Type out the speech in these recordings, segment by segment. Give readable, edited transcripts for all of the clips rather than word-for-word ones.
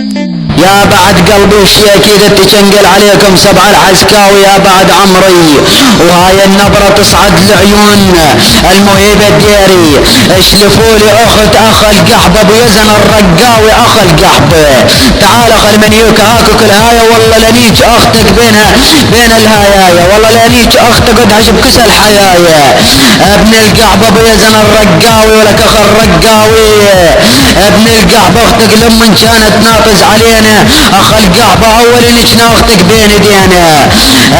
يا بعد قلبي وشي اكيد تشنقل عليكم سبع العسكاوي يا بعد عمري، وهاي النبرة تصعد العيون المهيبة الديري. اشلفوا لي اخت اخ القحبة ابو يزن الرقاوي اخ القحبة، تعال اخ المنيوك هاكو كل هاية والله لنيج اختك بين الهاياية، والله لنيج اختك ادعش بكسل حياية. ابن القحبة ابو يزن الرقاوي ولك اخ الرقاوي ابن القحبة اختك لما كانت ناطز علينا اخ القحبة اول نجنا اختك بين ايدينا.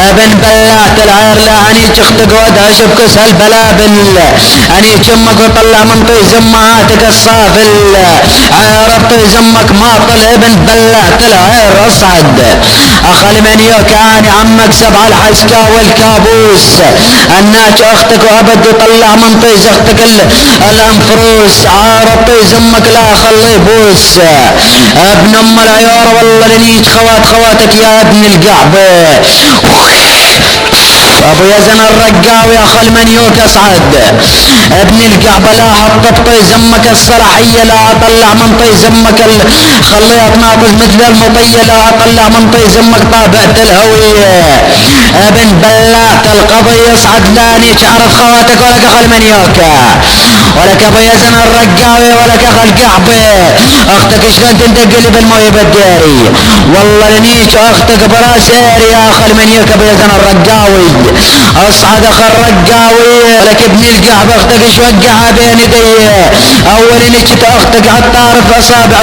ابن بلات العير لا انيك اختك ودعش بكسل بلابل، انيك امك وطلع من طي زماتك الصافل، عير طي زمك ماطل ابن بلات العير اصعد. اخ المنيوك اني عمك سبع العسكا والكابوس، اناك اختك وابد يطلع من طي زختك الانفروس، عير طي زمك لا خلي بوس. ابن ام العيار والله لنيك خواتك يا ابن القحبة. ابو يزن الرقاوي اخ المنيوك اصعد. ابن القحبة لا حطت طي زمك الصلاحية، لا اطلع من طي زمك خليت ناطز مثل المطية، لا اطلع من طي زمك طابعت الهوية. ابن بلات القضية اصعد لانيك عرف خواتك ولك اخ المنيوك ولك ابو يزن الرقاوي ولك اخ القحبة. اختك شلون تنتقلي بالموهبة الديري، والله لنيك اختك براسيري يا اخ المنيوك ابو يزن الرقاوي. اصعد اخ الرقاوي ولك ابن القحبة اختك شوقعها بين يدي. اول نجت اختك عالطارف اصابع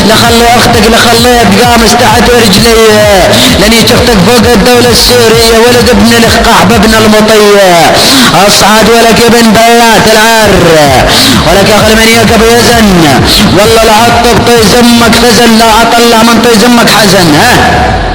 لخلي اختك لخليت قامس تحت رجلي، لنيك اختك فوق الدولة السورية ولد ابن القحبة ابن المطية. اصعد ولك ابن بلات العر ولك اخ المنيوك ابو يزن، والله لعطك طي زمك خزن لا اطلع من طي زمك حزن. ها